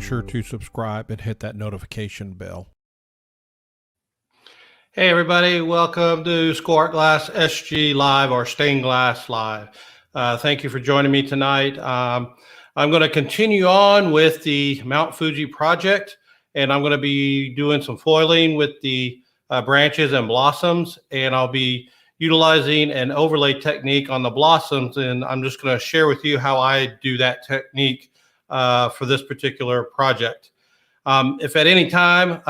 making sure to subscribe and hit that notification bell. Hey everybody, welcome to Score Art Glass SG Live or Stained Glass Live. Thank you for joining me tonight. I'm going to continue on with the Mount Fuji project, and I'm going to be doing some foiling with the branches and blossoms, and I'll be utilizing an overlay technique on the blossoms, and I'm just going to share with you how I do that technique for this particular project. If at any time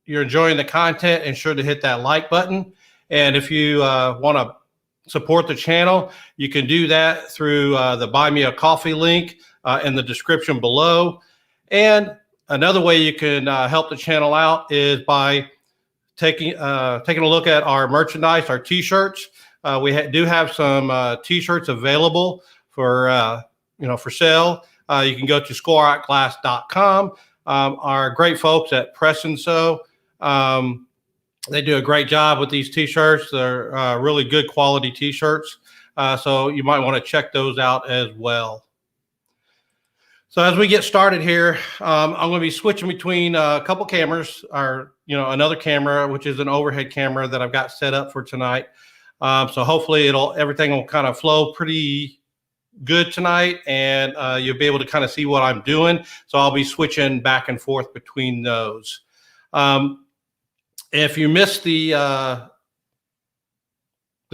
you're enjoying the content, ensure to hit that like button. And if you want to support the channel, you can do that through the Buy Me a Coffee link in the description below. And another way you can help the channel out is by taking a look at our merchandise, our t-shirts. We do have some t-shirts available for for sale. You can go to scoreartglass.com. Our great folks at Press and Sew, they do a great job with these t-shirts. They're really good quality t-shirts. So you might want to check those out as well. So as we get started here, I'm going to be switching between a couple cameras, another camera, which is an overhead camera that I've got set up for tonight. So hopefully everything will kind of flow pretty good tonight, and you'll be able to kind of see what I'm doing. So I'll be switching back and forth between those. If you missed the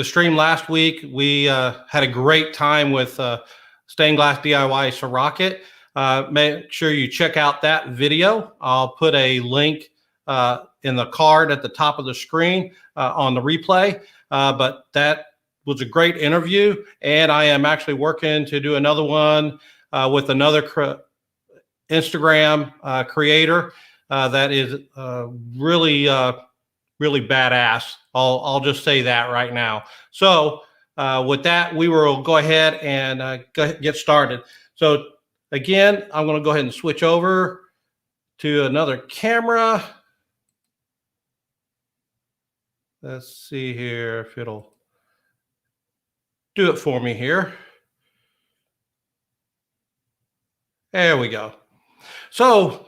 stream last week, we had a great time with Stained Glass DIY Sorocket. Make sure you check out that video. I'll put a link in the card at the top of the screen on the replay. But that was a great interview, and I am actually working to do another one with another Instagram creator that is really badass. I'll just say that right now. So with that, we will go ahead and get started. So again, I'm going to go ahead and switch over to another camera. Let's see here if it'll do it for me here. There we go. So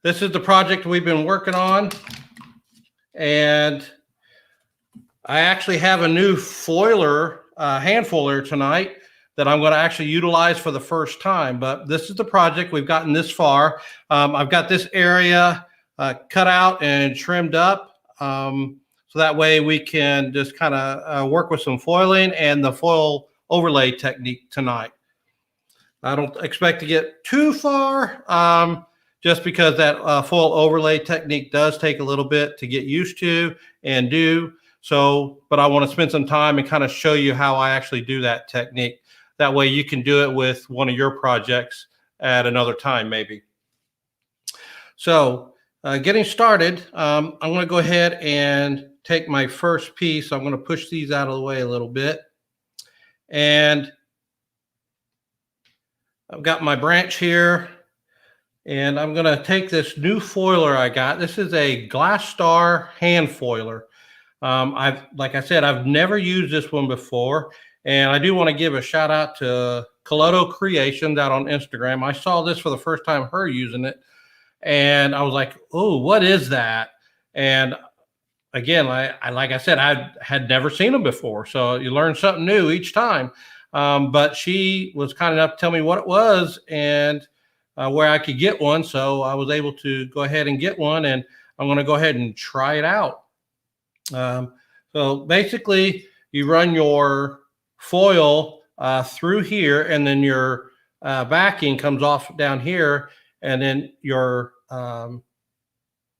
this is the project we've been working on, and I actually have a new foiler, hand foiler tonight that I'm going to actually utilize for the first time. But this is the project. We've gotten this far. I've got this area cut out and trimmed up. So that way we can just kind of work with some foiling and the foil overlay technique tonight. I don't expect to get too far, just because that foil overlay technique does take a little bit to get used to and do. So, but I want to spend some time and kind of show you how I actually do that technique. That way you can do it with one of your projects at another time, maybe. So getting started, I'm going to go ahead and take my first piece. I'm going to push these out of the way a little bit. And I've got my branch here. And I'm going to take this new foiler I got. This is a Glass Star hand foiler. Like I said, I've never used this one before. And I do want to give a shout out to Coletto Creations out on Instagram. I saw this for the first time, her using it. And I was like, oh, what is that? And again, like I said, I had never seen them before. So you learn something new each time. But she was kind enough to tell me what it was and where I could get one. So I was able to go ahead and get one, and I'm going to go ahead and try it out. So basically you run your foil through here, and then your backing comes off down here, and then your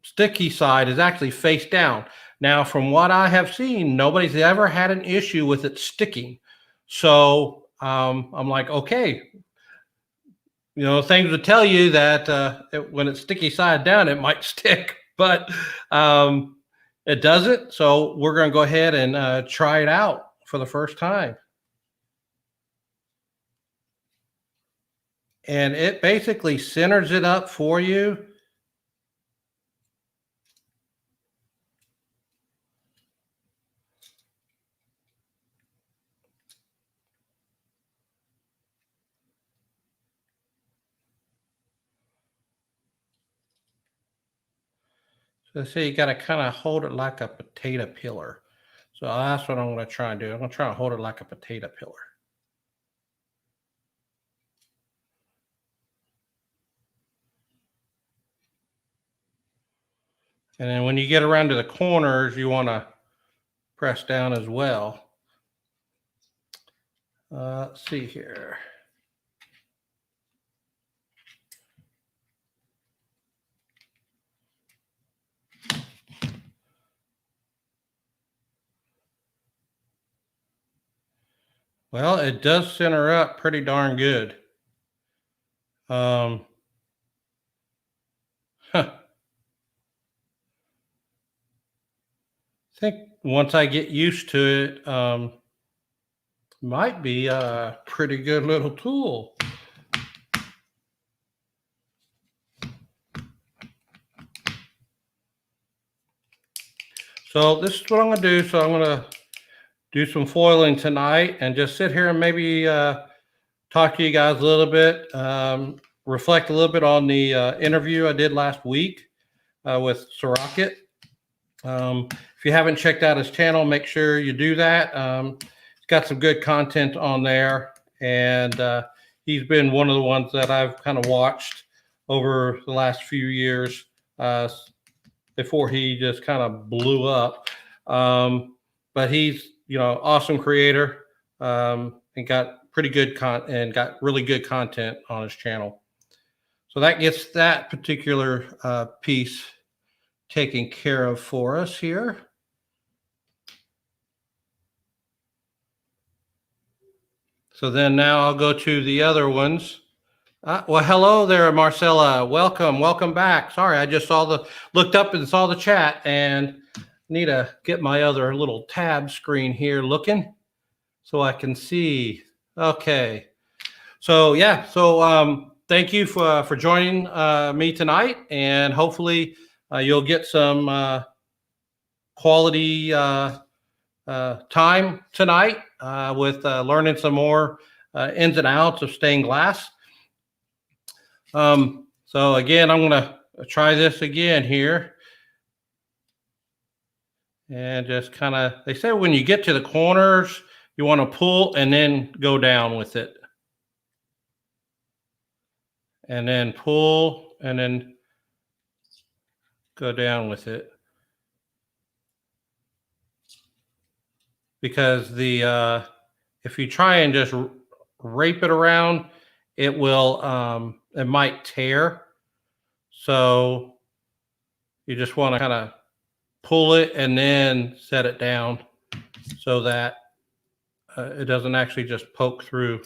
sticky side is actually face down. Now, from what I have seen, nobody's ever had an issue with it sticking. So I'm like, okay, things would tell you that when it's sticky side down, it might stick, but it doesn't. So we're going to go ahead and try it out for the first time. And it basically centers it up for you. So see, you got to kind of hold it like a potato peeler. So that's what I'm going to try and do. I'm going to try and hold it like a potato peeler. And then when you get around to the corners, you want to press down as well. Let's see here. Well, it does center up pretty darn good. Huh. I think once I get used to it, might be a pretty good little tool. So this is what I'm going to do. So I'm going to do some foiling tonight and just sit here and maybe talk to you guys a little bit, reflect a little bit on the interview I did last week with Sorocket. If you haven't checked out his channel, make sure you do that. He's got some good content on there, and he's been one of the ones that I've kind of watched over the last few years before he just kind of blew up. But he's, awesome creator, and got pretty good and got really good content on his channel. So that gets that particular piece taken care of for us here. So then now I'll go to the other ones. Well, hello there, Marcella. Welcome back. Sorry, I just looked up and saw the chat, and need to get my other little tab screen here looking so I can see. Okay. So yeah, thank you for joining me tonight, and hopefully you'll get some quality time tonight with learning some more ins and outs of stained glass. So again, I'm going to try this again here. And just kind of, they say when you get to the corners, you want to pull and then go down with it. And then pull and then go down with it. Because if you try and just rape it around, it will, it might tear. So you just want to kind of pull it and then set it down so that it doesn't actually just poke through.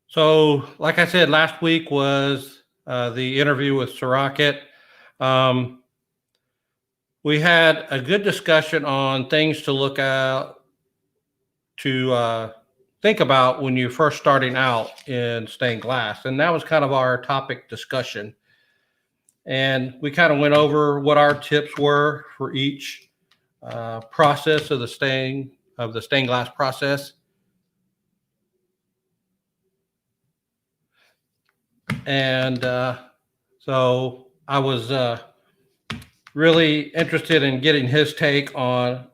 So, like I said, last week was the interview with Sorocket. We had a good discussion on things to look out to think about when you're first starting out in stained glass. And that was kind of our topic discussion. And we kind of went over what our tips were for each process of the stained glass process. And so I was really interested in getting his take on,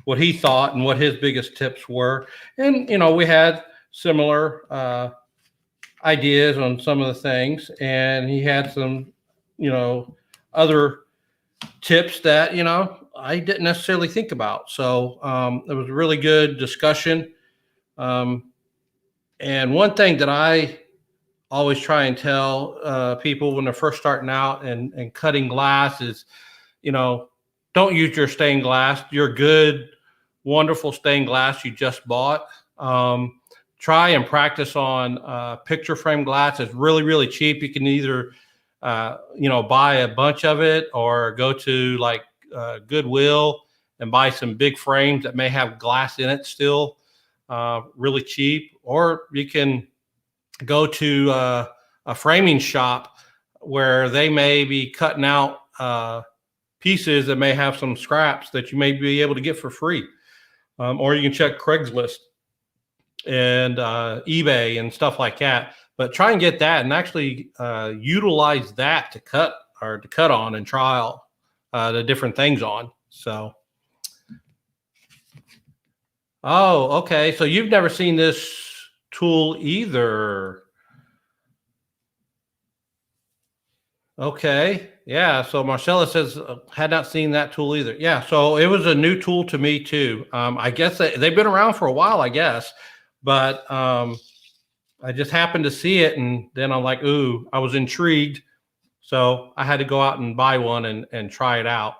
what he thought and what his biggest tips were. And, we had similar ideas on some of the things, and he had some, other tips that, I didn't necessarily think about. So it was a really good discussion. And one thing that I always try and tell people when they're first starting out and cutting glass is, don't use your stained glass, your good, wonderful stained glass you just bought. Try and practice on picture frame glass. It's really, really cheap. You can either, buy a bunch of it or go to like Goodwill and buy some big frames that may have glass in it still, really cheap. Or you can go to a framing shop where they may be cutting out pieces that may have some scraps that you may be able to get for free. or you can check Craigslist and eBay and stuff like that. But try and get that and actually utilize that to cut on and trial the different things on. So, oh, okay. So you've never seen this tool either. Okay. Yeah. So Marcella says, had not seen that tool either. Yeah. So it was a new tool to me too. I guess they've been around for a while, I guess, but I just happened to see it. And then I'm like, ooh, I was intrigued. So I had to go out and buy one and try it out.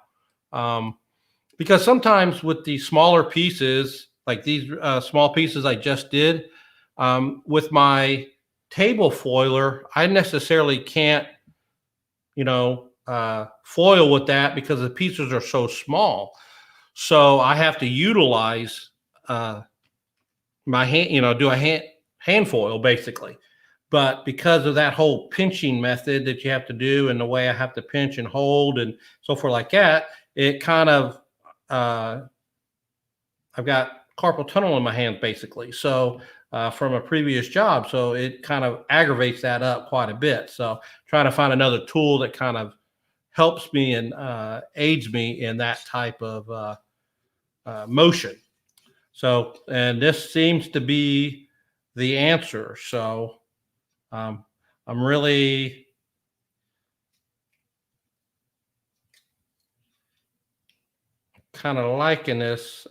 Because sometimes with the smaller pieces, like these small pieces I just did, with my table foiler, I necessarily can't, foil with that because the pieces are so small. So I have to utilize my hand, do a hand foil basically. But because of that whole pinching method that you have to do and the way I have to pinch and hold and so forth like that, it kind of, I've got carpal tunnel in my hands basically. So from a previous job, so it kind of aggravates that up quite a bit. So trying to find another tool that kind of helps me and aids me in that type of motion. So, and this seems to be the answer. So I'm really kind of liking this.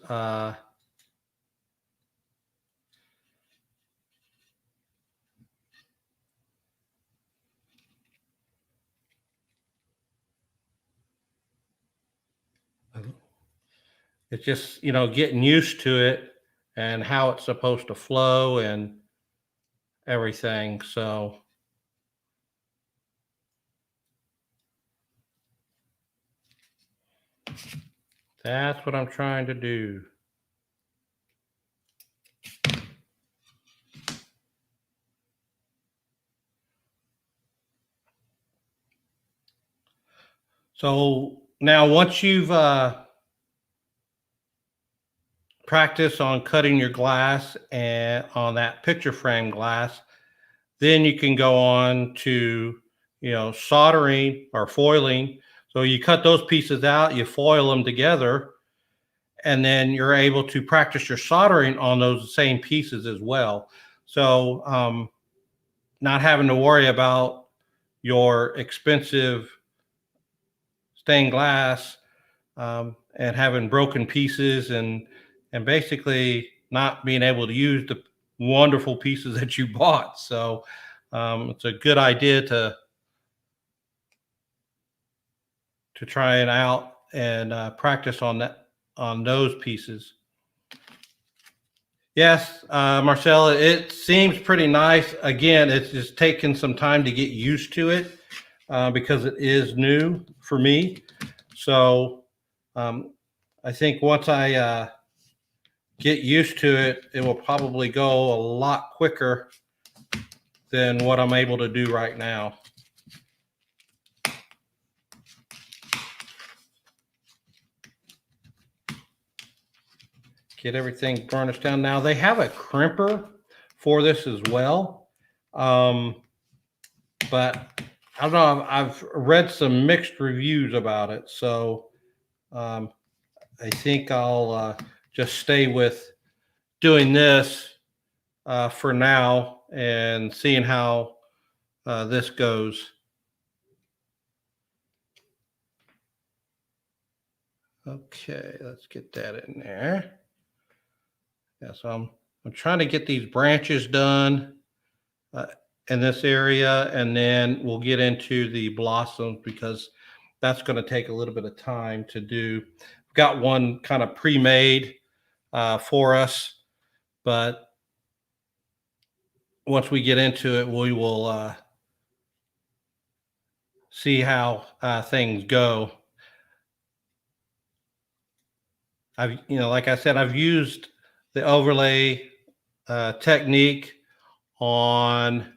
It's just, getting used to it and how it's supposed to flow and everything. So that's what I'm trying to do. So now once you've practiced on cutting your glass and on that picture frame glass, then you can go on to, soldering or foiling. So you cut those pieces out, you foil them together, and then you're able to practice your soldering on those same pieces as well. So not having to worry about your expensive stained glass and having broken pieces and basically not being able to use the wonderful pieces that you bought. So it's a good idea to try it out and practice on those pieces. Yes, Marcella, it seems pretty nice. Again, it's just taken some time to get used to it because it is new for me. So I think once I get used to it, it will probably go a lot quicker than what I'm able to do right now. Get everything burnished down. Now they have a crimper for this as well. But I don't know, I've read some mixed reviews about it. So I think I'll just stay with doing this for now and seeing how this goes. Okay, let's get that in there. Yeah, so I'm trying to get these branches done in this area, and then we'll get into the blossoms because that's going to take a little bit of time to do. We've got one kind of pre-made for us, but once we get into it, we will see how things go. Like I said, I've used the overlay technique on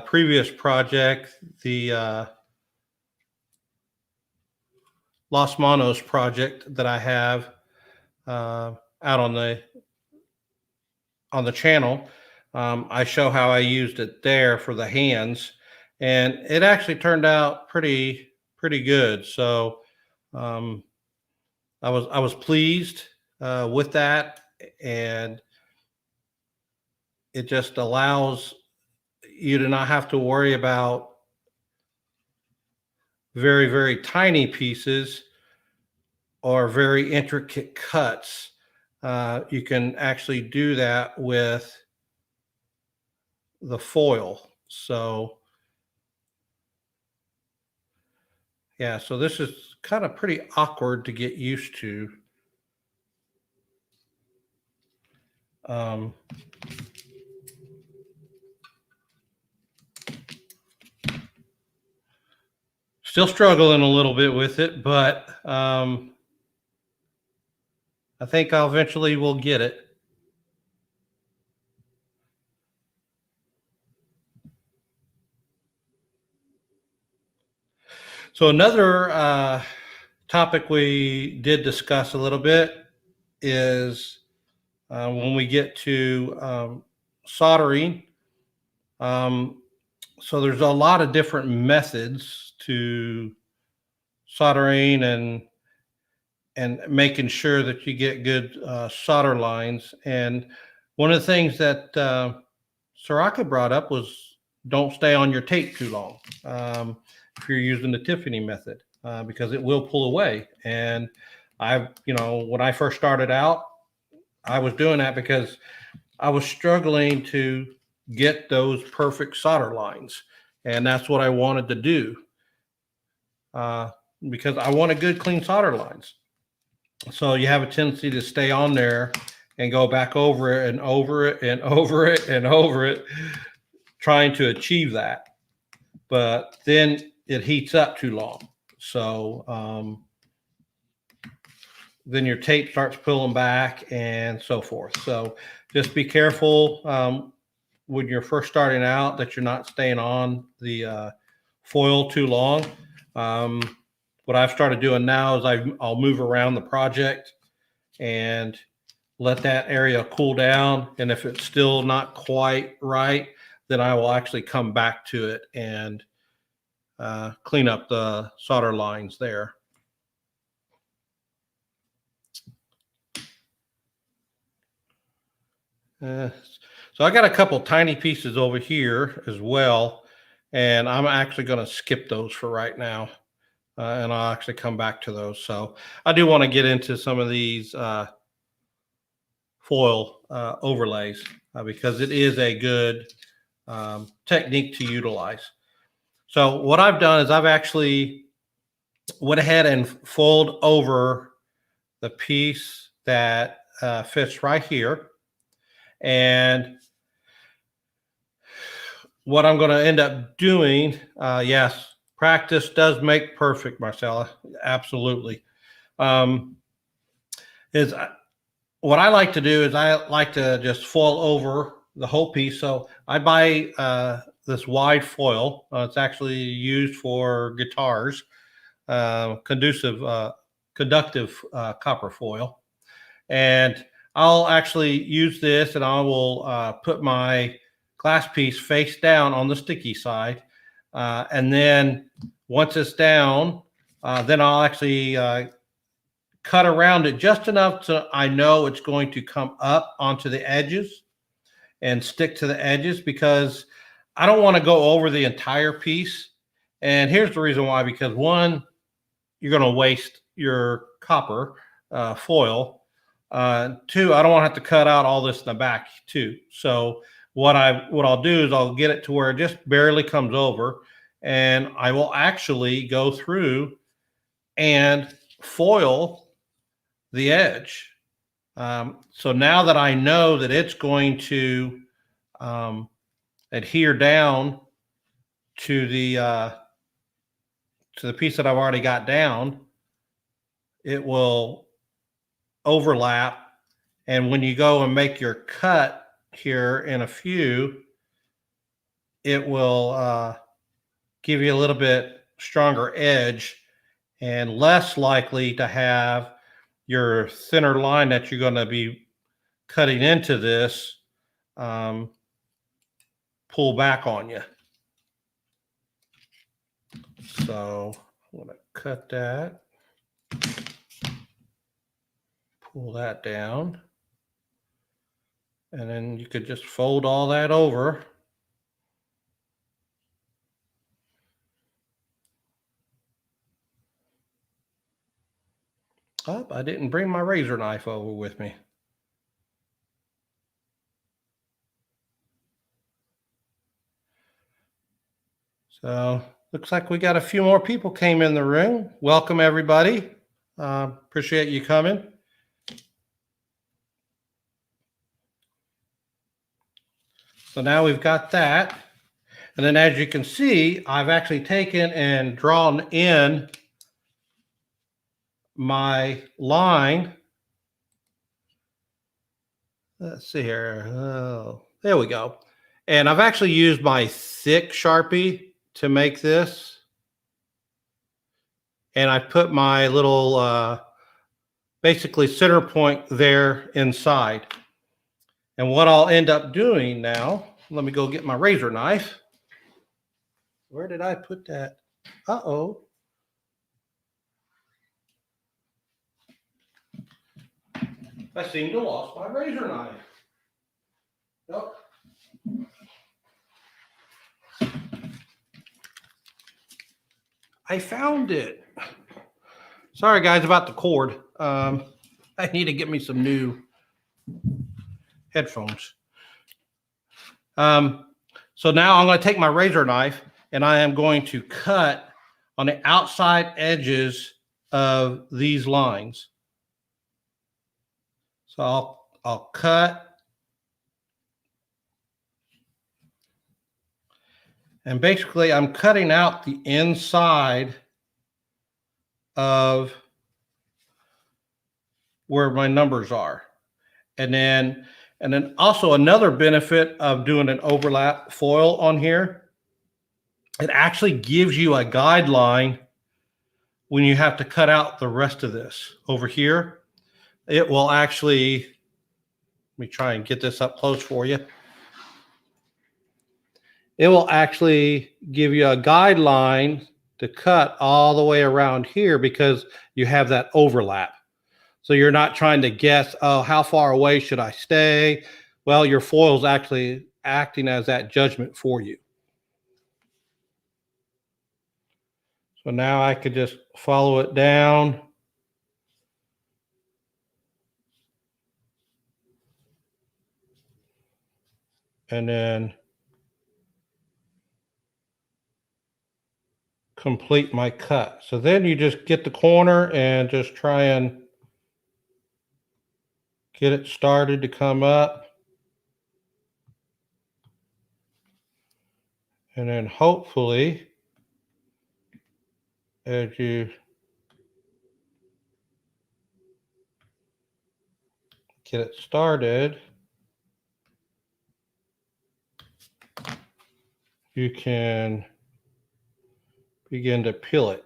previous project, the Los Monos project that I have. out on the channel. I show how I used it there for the hands, and it actually turned out pretty good. So um, I was pleased with that, and it just allows you to not have to worry about very tiny pieces or very intricate cuts. You can actually do that with the foil. So yeah, so this is kind of pretty awkward to get used to. Um, Still struggling a little bit with it, but I think I'll eventually will get it. So another topic we did discuss a little bit is when we get to soldering. Um, so there's a lot of different methods to soldering and making sure that you get good solder lines. And one of the things that Soraka brought up was don't stay on your tape too long if you're using the Tiffany method because it will pull away. And when I first started out, I was doing that because I was struggling to get those perfect solder lines. And that's what I wanted to do because I wanted good, clean solder lines. So you have a tendency to stay on there and go back over it and over it and over it and over it, trying to achieve that. But then it heats up too long. So then your tape starts pulling back and so forth. So just be careful when you're first starting out that you're not staying on the foil too long. What I've started doing now is I'll move around the project and let that area cool down. And if it's still not quite right, then I will actually come back to it and clean up the solder lines there. So I got a couple tiny pieces over here as well, and I'm actually going to skip those for right now. And I'll actually come back to those. So I do want to get into some of these foil overlays because it is a good technique to utilize. So what I've done is I've actually went ahead and fold over the piece that fits right here. And what I'm going to end up doing, yes, practice does make perfect, Marcella. Absolutely. Is what I like to do is I like to just foil over the whole piece. So I buy this wide foil. It's actually used for guitars, conductive copper foil. And I'll actually use this and I will put my glass piece face down on the sticky side. And then once it's down, then I'll actually cut around it just enough so I know it's going to come up onto the edges and stick to the edges because I don't want to go over the entire piece. And here's the reason why, because one, you're going to waste your copper foil. Two, I don't want to have to cut out all this in the back too. So what I'll do is I'll get it to where it just barely comes over, and I will actually go through and foil the edge. So now that I know that it's going to adhere down to the piece that I've already got down, it will overlap. And when you go and make your cut here in a few, it will give you a little bit stronger edge and less likely to have your thinner line that you're going to be cutting into this pull back on you. So I'm going to cut that, pull that down, and then you could just fold all that over. Oh, I didn't bring my razor knife over with me. So looks like we got a few more people came in the room. Welcome, everybody. Appreciate you coming. So now we've got that. And then as you can see, I've actually taken and drawn in my line. Let's see here. Oh, there we go. And I've actually used my thick Sharpie to make this. And I put my little basically center point there inside. And what I'll end up doing now, let me go get my razor knife. Where did I put that? Uh-oh. I seem to have lost my razor knife. Nope. I found it. Sorry, guys, about the cord. I need to get me some new headphones. So now I'm going to take my razor knife and I am going to cut on the outside edges of these lines. So I'll cut. And basically I'm cutting out the inside of where my numbers are. And then also another benefit of doing an overlap foil on here, it actually gives you a guideline when you have to cut out the rest of this over here. It will actually, let me try and get this up close for you. It will actually give you a guideline to cut all the way around here because you have that overlap. So you're not trying to guess, oh, how far away should I stay? Well, your foil's actually acting as that judgment for you. So now I could just follow it down. And then complete my cut. So then you just get the corner and just try and get it started to come up. And then hopefully, as you get it started, you can begin to peel it.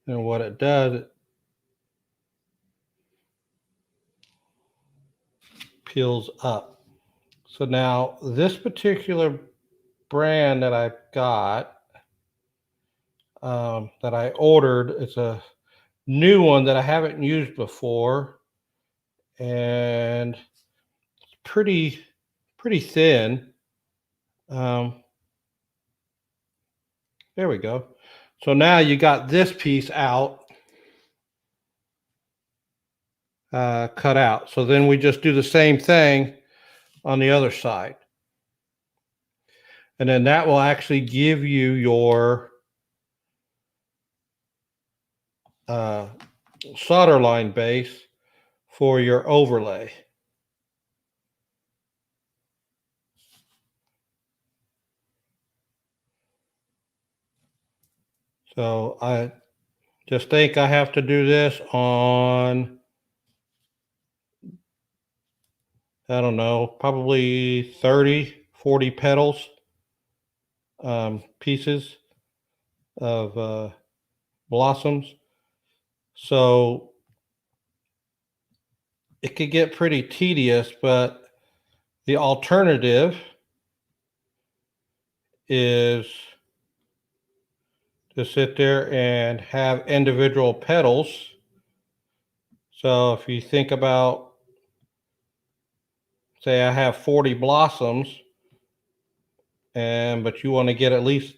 And what it does, it peels up. So now this particular brand that I've got, that I ordered, it's a new one that I haven't used before, and it's pretty thin. There we go. So now you got this piece out, cut out. So then we just do the same thing on the other side. And then that will actually give you your solder line base for your overlay. So I just think I have to do this on, I don't know, probably 30, 40 petals, pieces of blossoms. So it could get pretty tedious, but the alternative is to sit there and have individual petals. So if you think about, say I have 40 blossoms, but you want to get at least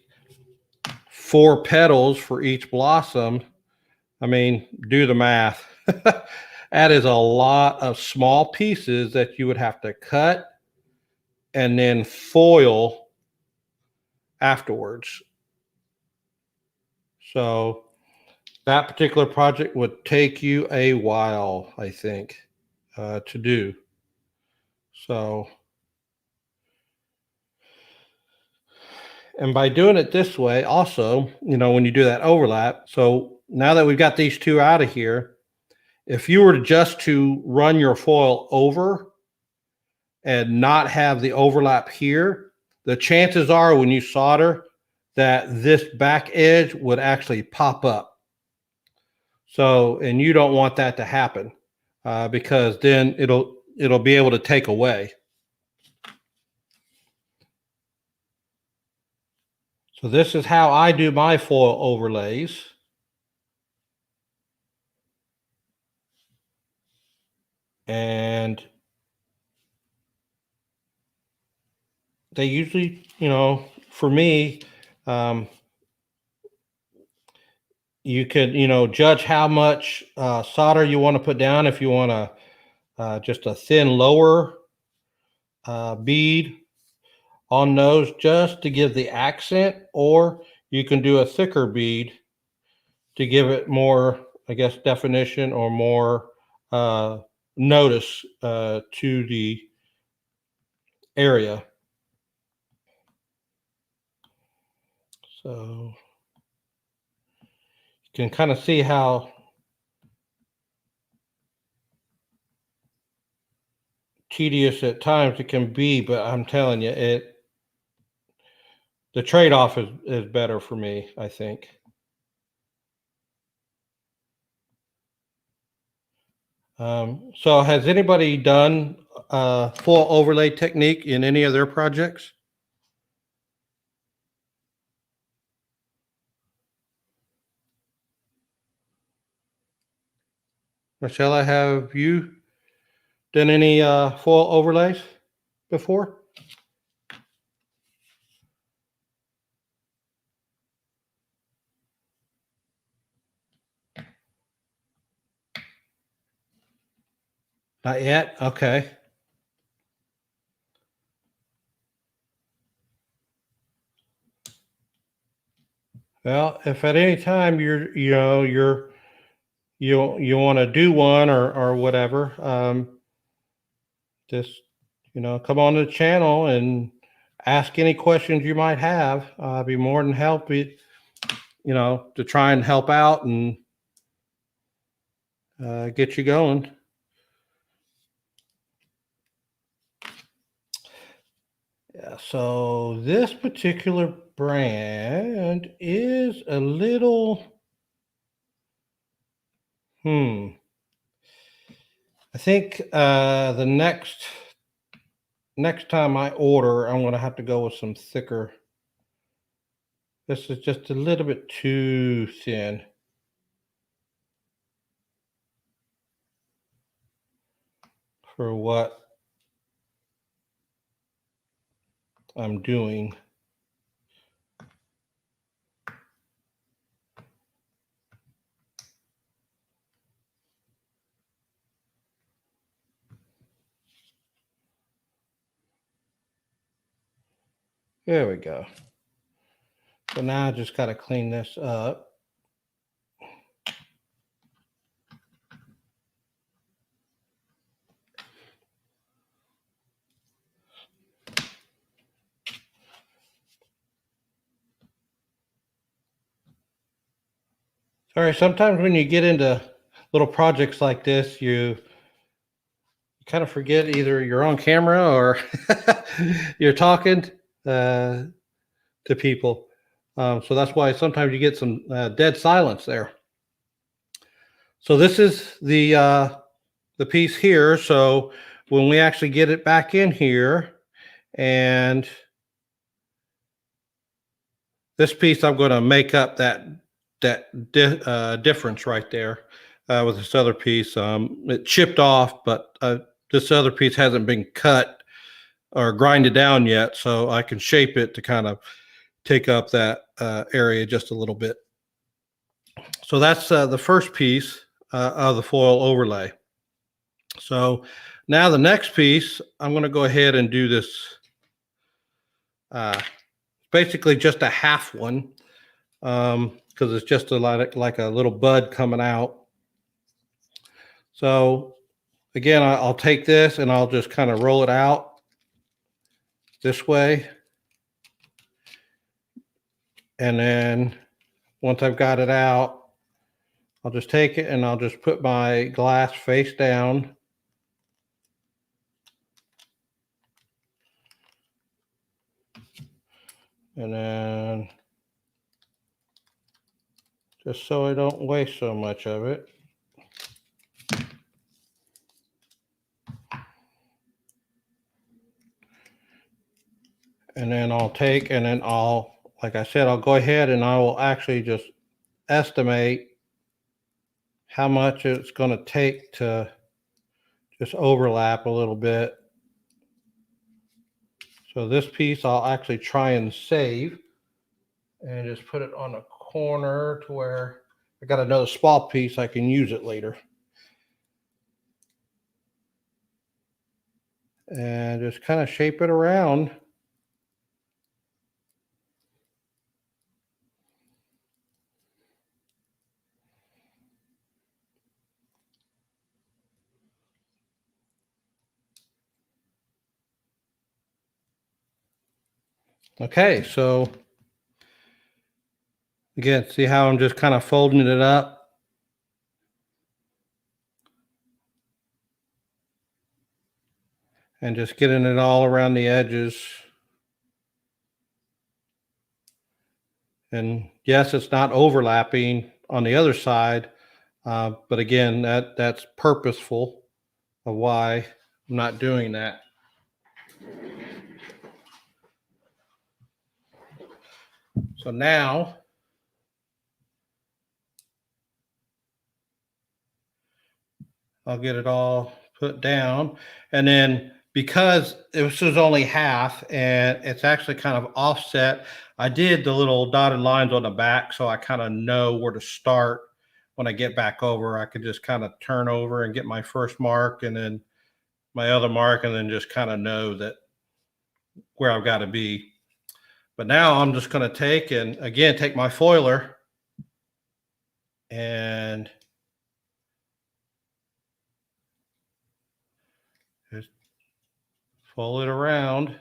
4 petals for each blossom. I mean, do the math. That is a lot of small pieces that you would have to cut and then foil afterwards. So that particular project would take you a while, I think, to do. So, and by doing it this way, also, when you do that overlap, so now that we've got these two out of here, if you were just to run your foil over and not have the overlap here, the chances are when you solder that this back edge would actually pop up. So, and you don't want that to happen because then it'll be able to take away. So this is how I do my foil overlays. And they usually, for me, you could, judge how much solder you want to put down. If you want just a thin lower bead on those just to give the accent, or you can do a thicker bead to give it more, I guess, definition or more notice to the area. So you can kind of see how tedious at times it can be, but I'm telling you, the trade-off is better for me, I think. So has anybody done full overlay technique in any of their projects? Marcella, have you done any full overlays before? Not yet? Okay. Well, if at any time you want to do one or whatever, just come on the channel and ask any questions you might have. I'd be more than happy, to try and help out and get you going. Yeah, so this particular brand is a little, I think the next time I order, I'm going to have to go with some thicker. This is just a little bit too thin. For what I'm doing. There we go. So now I just got to clean this up. Sorry, sometimes when you get into little projects like this, you kind of forget either you're on camera or you're talking to people. So that's why sometimes you get some dead silence there. So this is the the piece here. So when we actually get it back in here, and this piece, I'm going to make up that difference right there with this other piece. It chipped off, but this other piece hasn't been cut or grinded down yet, so I can shape it to kind of take up that area just a little bit. So that's the first piece of the foil overlay. So now the next piece, I'm going to go ahead and do this. Basically just a half one, because it's just like a little bud coming out. So again, I'll take this and I'll just kind of roll it out this way. And then once I've got it out, I'll just take it and I'll just put my glass face down. And then just so I don't waste so much of it. And then I'll take, and then like I said, I'll go ahead and I will actually just estimate how much it's going to take to just overlap a little bit. So this piece I'll actually try and save and just put it on a corner to where I got another small piece, I can use it later. And just kind of shape it around. Okay, so again, see how I'm just kind of folding it up? And just getting it all around the edges. And yes, it's not overlapping on the other side, but again, that's purposeful of why I'm not doing that. So now I'll get it all put down. And then because this is only half and it's actually kind of offset, I did the little dotted lines on the back so I kind of know where to start. When I get back over, I could just kind of turn over and get my first mark and then my other mark, and then just kind of know that where I've got to be. But now I'm just going to take, and again, take my foiler and just fold it around.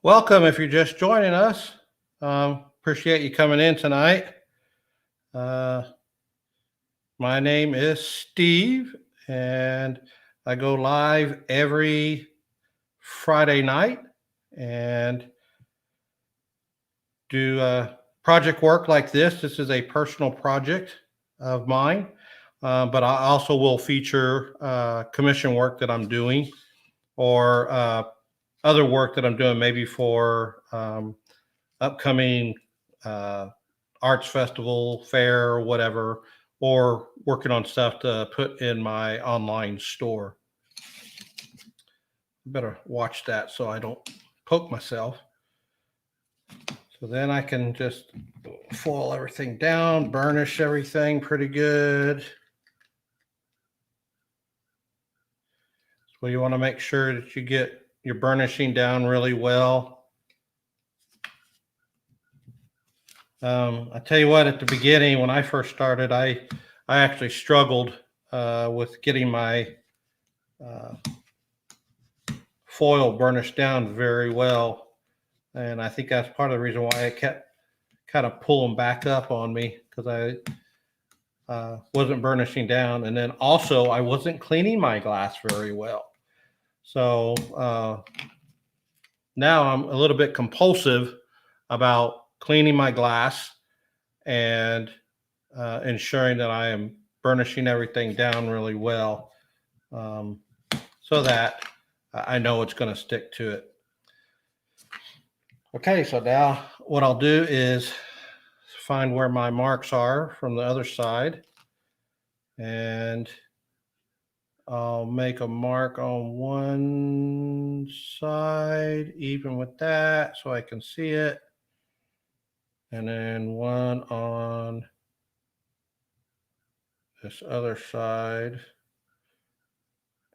Welcome if you're just joining us. Appreciate you coming in tonight. My name is Steve, and I go live every Friday night and do project work like this. This is a personal project of mine, but I also will feature commission work that I'm doing, or other work that I'm doing, maybe for upcoming arts festival, fair, or whatever, or working on stuff to put in my online store. Better watch that so I don't poke myself. So then I can just foil everything down, burnish everything pretty good. So you want to make sure that you get your burnishing down really well. I tell you what, at the beginning, when I first started, I actually struggled with getting my foil burnished down very well. And I think that's part of the reason why I kept kind of pulling back up on me, because wasn't burnishing down. And then also I wasn't cleaning my glass very well. So now I'm a little bit compulsive about cleaning my glass and ensuring that I am burnishing everything down really well, so that I know it's going to stick to it. Okay, so now what I'll do is find where my marks are from the other side, and I'll make a mark on one side, even with that, so I can see it. And then one on this other side.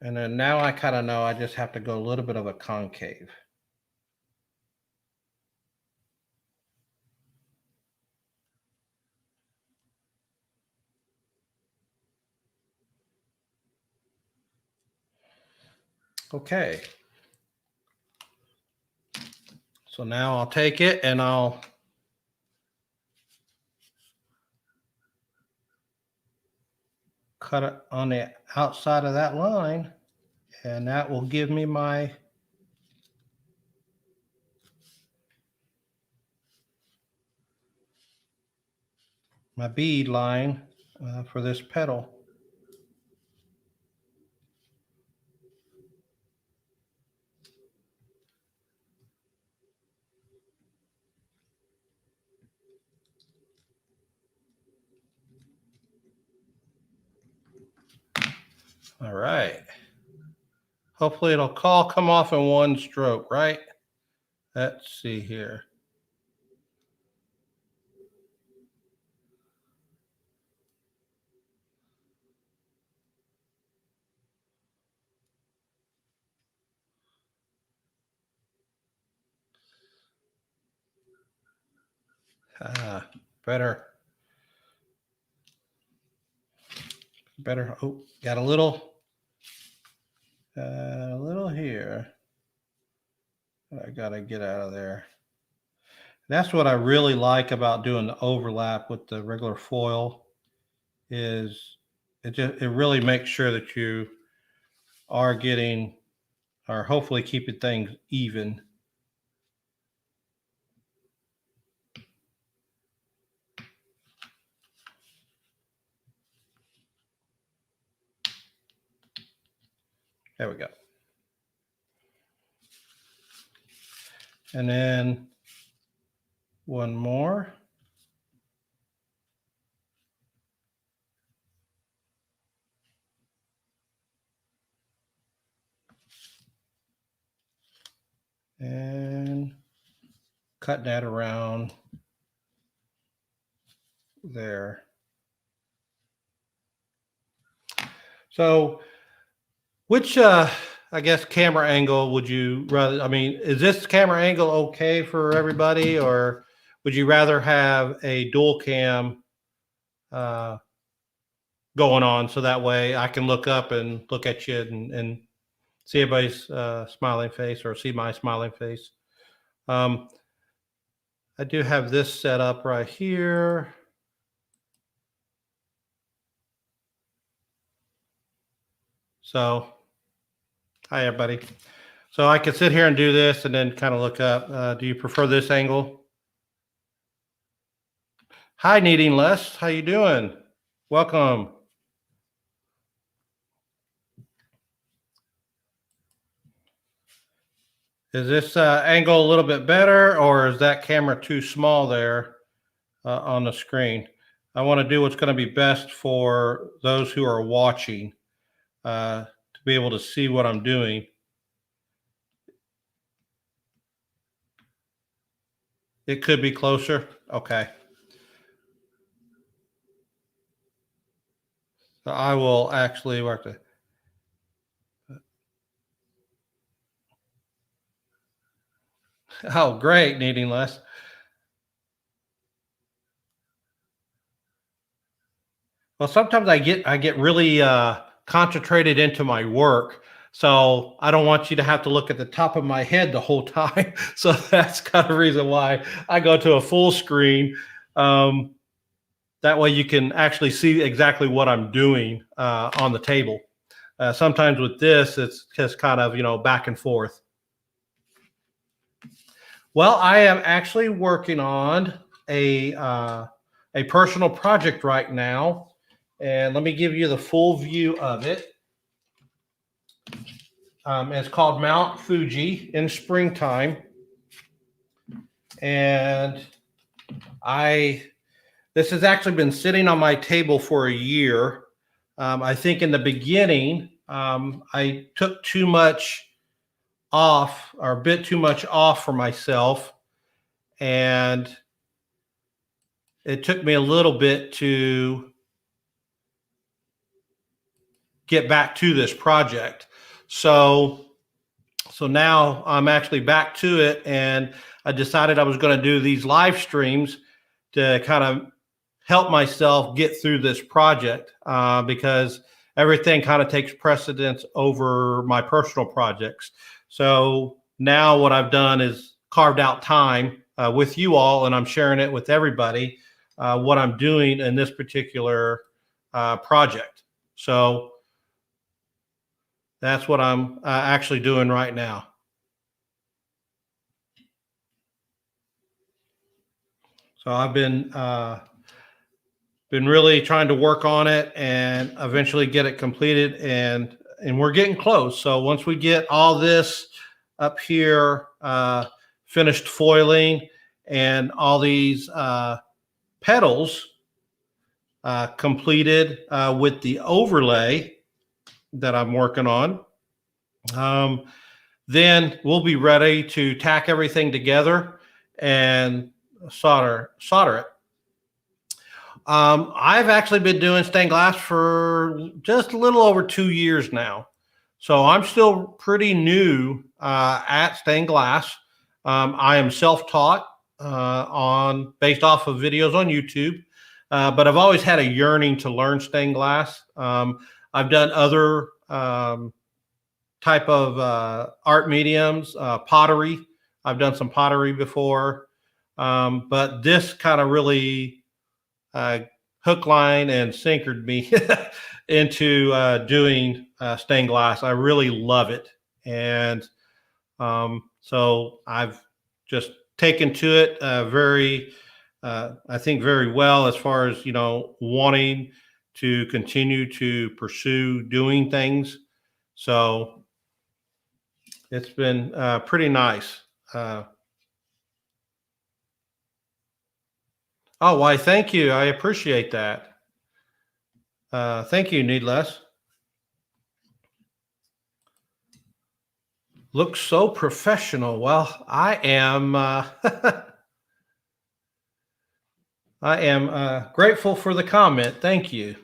And then now I kind of know I just have to go a little bit of a concave. Okay. So now I'll take it and I'll cut it on the outside of that line, and that will give me my bead line for this pedal. All right. Hopefully it'll come off in one stroke, right? Let's see here. Better. Oh, got a little here. I gotta get out of there. That's what I really like about doing the overlap with the regular foil, is it really makes sure that you are getting, or hopefully keeping things even. There we go. And then one more. And cut that around there. So which, I guess, camera angle would you rather? I mean, is this camera angle okay for everybody, or would you rather have a dual cam going on, so that way I can look up and look at you and see everybody's smiling face, or see my smiling face? I do have this set up right here. So, hi everybody. So I can sit here and do this and then kind of look up. Do you prefer this angle? Hi, Needing Less. How you doing? Welcome. Is this angle a little bit better, or is that camera too small there on the screen? I want to do what's going to be best for those who are watching, to be able to see what I'm doing. It could be closer. Okay. So I will actually work the. Oh, great. Needing Less. Well, sometimes I get really concentrated into my work, so I don't want you to have to look at the top of my head the whole time. So that's kind of the reason why I go to a full screen. That way you can actually see exactly what I'm doing on the table. Sometimes with this, it's just kind of, back and forth. Well, I am actually working on a personal project right now, and let me give you the full view of it. It's called Mount Fuji in springtime, and this has actually been sitting on my table for a year. I think in the beginning, I took too much off, or a bit too much off for myself, and it took me a little bit to get back to this project. So now I'm actually back to it, and I decided I was going to do these live streams to kind of help myself get through this project, because everything kind of takes precedence over my personal projects. So now what I've done is carved out time with you all, and I'm sharing it with everybody, what I'm doing in this particular project. So that's what I'm actually doing right now. So I've been really trying to work on it and eventually get it completed, and we're getting close. So once we get all this up here finished foiling and all these petals completed with the overlay that I'm working on, then we'll be ready to tack everything together and solder it. I've actually been doing stained glass for just a little over 2 years now. So I'm still pretty new at stained glass. I am self-taught based off of videos on YouTube, but I've always had a yearning to learn stained glass. I've done other type of art mediums, pottery. I've done some pottery before, but this kind of really hook, line, and sinkered me into doing stained glass. I really love it, and so I've just taken to it I think very well, as far as wanting to continue to pursue doing things. So it's been pretty nice. Oh, why, thank you. I appreciate that. Thank you, Needless. Looks so professional. Well, I am I am grateful for the comment. Thank you.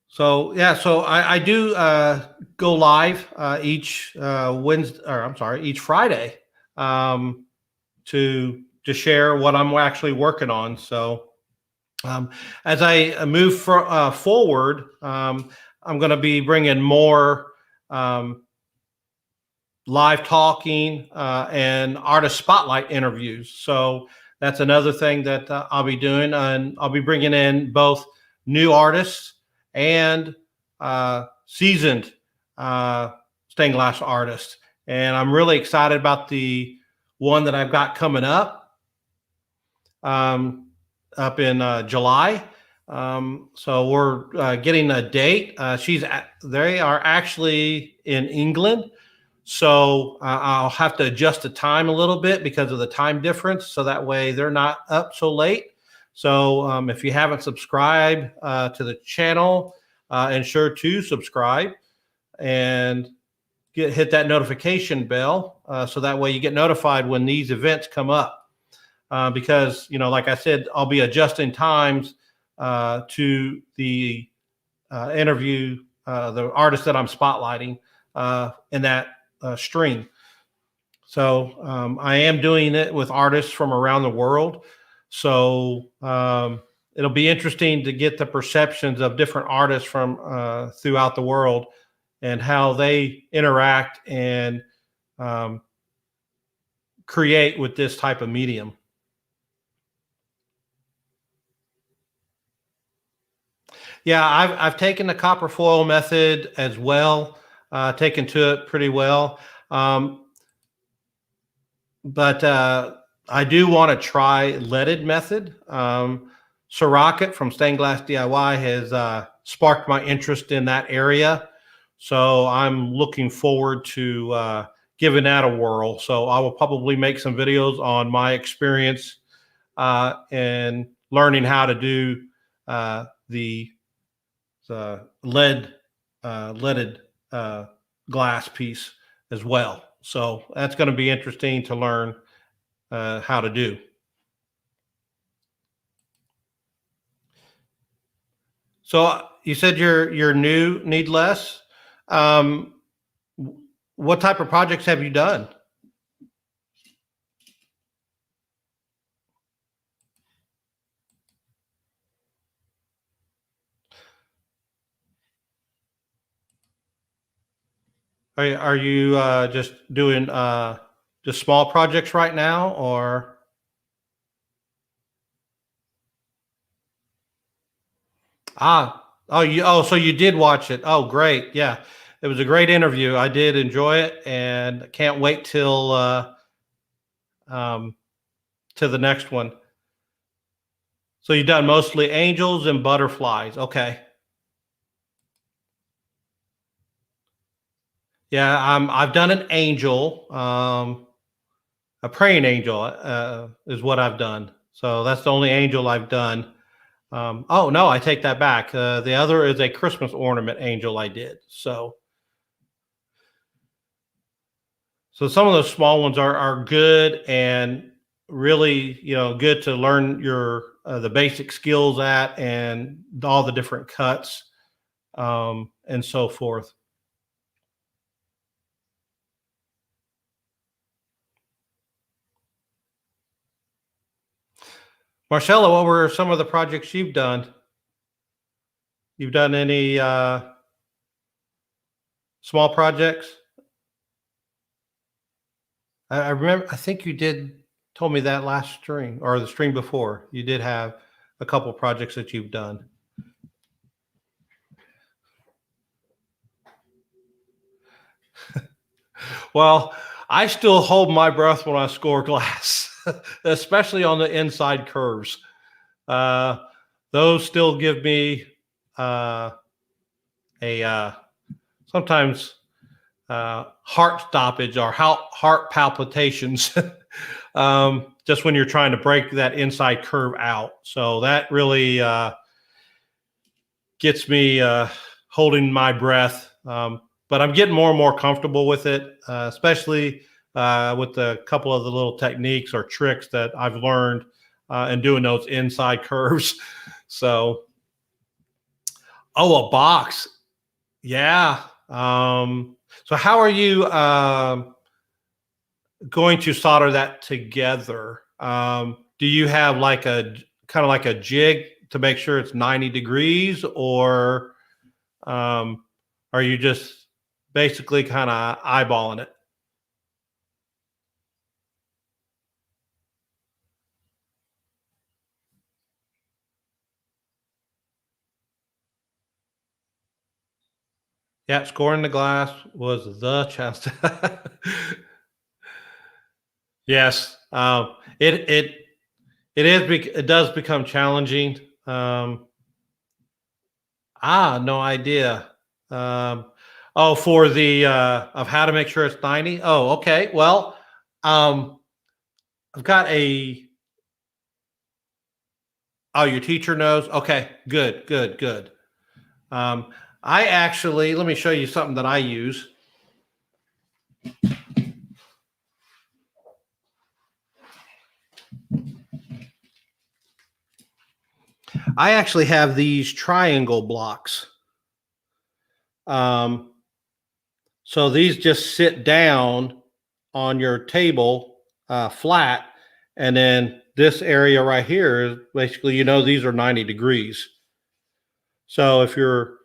So yeah, so I do go live each Wednesday, or I'm sorry, each Friday, to share what I'm actually working on. So as I move forward, I'm going to be bringing more live talking and artist spotlight interviews. So that's another thing that I'll be doing, and I'll be bringing in both new artists and seasoned stained glass artists. And I'm really excited about the one that I've got coming up in July. So we're getting a date. They are actually in England. So I'll have to adjust the time a little bit because of the time difference. So that way they're not up so late. So if you haven't subscribed to the channel, ensure to subscribe and hit that notification bell, so that way you get notified when these events come up. Because, like I said, I'll be adjusting times to the interview, the artist that I'm spotlighting in that stream. So I am doing it with artists from around the world. So it'll be interesting to get the perceptions of different artists from throughout the world and how they interact and create with this type of medium. Yeah, I've taken the copper foil method as well, taken to it pretty well. Um, but I do want to try leaded method. Sorocket from Stained Glass DIY has sparked my interest in that area. So I'm looking forward to giving that a whirl. So I will probably make some videos on my experience and learning how to do the leaded glass piece as well. So that's going to be interesting to learn how to do. So you said you're new, need less. Um, what type of projects have you done? Are you just doing just small projects right now, or so you did watch it? Oh, great! Yeah, it was a great interview. I did enjoy it, and can't wait um, to the next one. So you've done mostly angels and butterflies. Okay. Yeah, I've done an angel, a praying angel is what I've done. So that's the only angel I've done. Oh no, I take that back. The other is a Christmas ornament angel I did. So some of those small ones are good and really good to learn your the basic skills at and all the different cuts and so forth. Marcella, what were some of the projects you've done? You've done any small projects? I remember. I think you did told me that last string or the string before. You did have a couple projects that you've done. Well, I still hold my breath when I score glass, especially on the inside curves. Uh, those still give me uh, a sometimes heart stoppage or heart palpitations just when you're trying to break that inside curve out. So that really gets me holding my breath. But I'm getting more and more comfortable with it, especially with a couple of the little techniques or tricks that I've learned in doing those inside curves. So, oh, a box. Yeah. So how are you going to solder that together? Do you have like a kind of like a jig to make sure it's 90 degrees, or um, are you just basically kind of eyeballing it? Yeah, scoring the glass was the challenge. Yes, it does become challenging. No idea. Um, oh, for the of how to make sure it's 90. Oh, okay. Well, um, I've got a. Oh, your teacher knows. Okay, good, good, good. Um, I actually let me show you something that I use. I actually have these triangle blocks. Um, so these just sit down on your table flat, and then this area right here is basically, these are 90 degrees. So if you're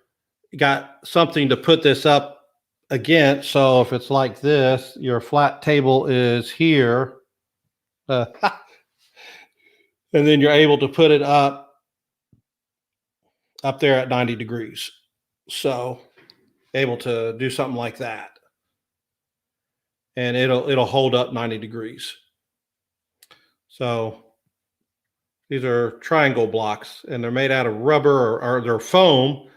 got something to put this up against, so if it's like this, your flat table is here, and then you're able to put it up up there at 90 degrees. So able to do something like that. And it'll hold up 90 degrees. So these are triangle blocks, and they're made out of rubber or they're foam,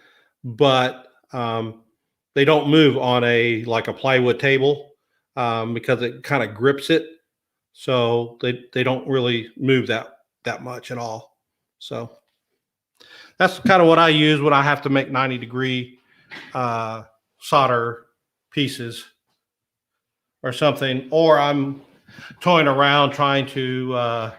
but they don't move on like a plywood table because it kind of grips it. So they don't really move that much at all. So that's kind of what I use when I have to make 90-degree solder pieces or something, or I'm toying around trying to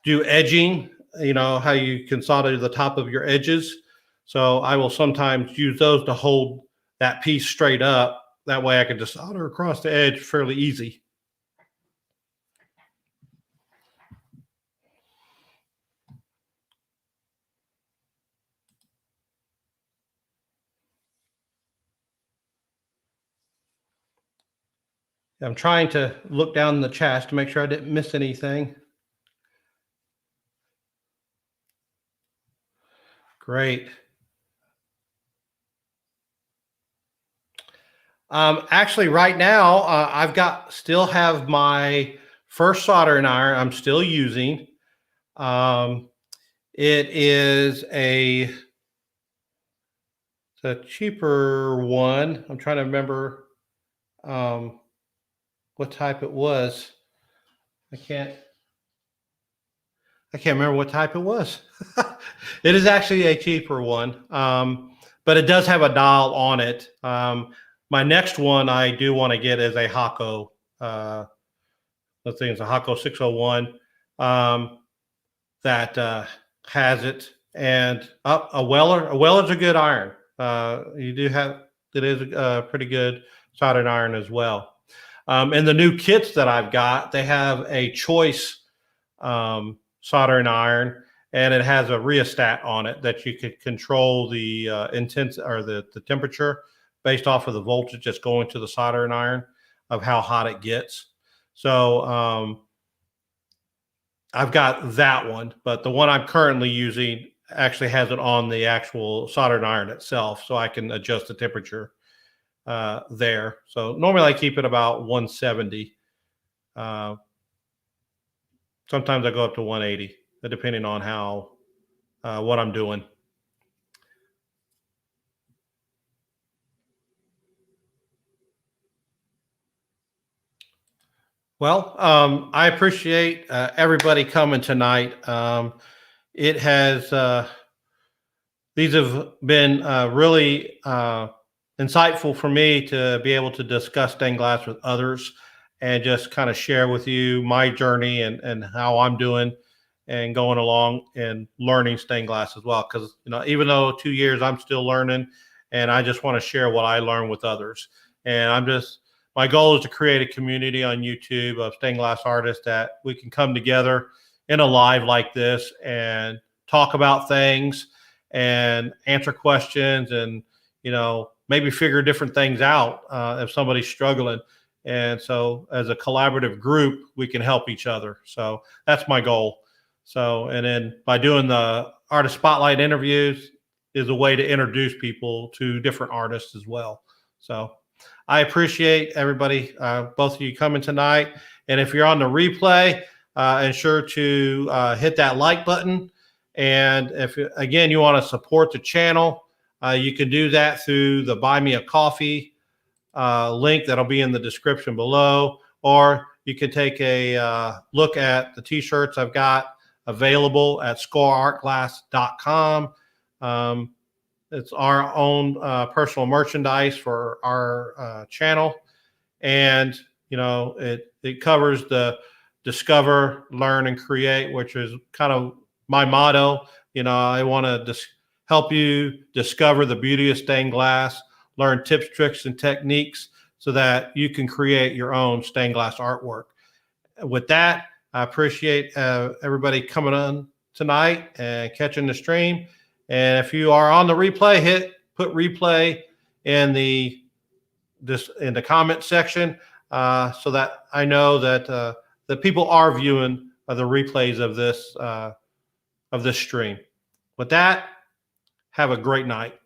do edging, you know, how you can solder the top of your edges. So I will sometimes use those to hold that piece straight up. That way I can just solder across the edge fairly easy. I'm trying to look down the chest to make sure I didn't miss anything. Great. Actually, right now, still have my first soldering iron I'm still using. It is it's a cheaper one. I'm trying to remember what type it was. I can't remember what type it was. It is actually a cheaper one, but it does have a dial on it. My next one I do want to get is a Hakko. Let's think it's a Hakko 601 that has it, and a Weller. A Weller's a good iron. You do have it is a pretty good soldering iron as well. And the new kits that I've got, they have a choice soldering iron, and it has a rheostat on it that you could control the the temperature based off of the voltage that's going to the soldering iron of how hot it gets. So I've got that one, but the one I'm currently using actually has it on the actual soldering iron itself, so I can adjust the temperature there. So normally I keep it about 170. Sometimes I go up to 180, depending on how what I'm doing. Well, I appreciate everybody coming tonight. It has these have been really insightful for me to be able to discuss stained glass with others and just kind of share with you my journey and how I'm doing and going along and learning stained glass as well. Because, you know, even though 2 years, I'm still learning, and I just want to share what I learn with others. And my goal is to create a community on YouTube of stained glass artists that we can come together in a live like this and talk about things and answer questions and, you know, maybe figure different things out if somebody's struggling. And so as a collaborative group, we can help each other. So that's my goal. So, and then by doing the artist spotlight interviews is a way to introduce people to different artists as well. So I appreciate everybody, both of you coming tonight. And if you're on the replay, ensure to hit that like button. And if, again, you want to support the channel, you can do that through the Buy Me a Coffee link that'll be in the description below. Or you can take a look at the t-shirts I've got available at scoreartglass.com. It's our own personal merchandise for our channel. And, you know, it covers the discover, learn, and create, which is kind of my motto. You know, I want to help you discover the beauty of stained glass, learn tips, tricks, and techniques so that you can create your own stained glass artwork. With that, I appreciate everybody coming on tonight and catching the stream. And if you are on the replay, put replay in the comment section so that I know that that people are viewing the replays of this stream. With that, Have a great night.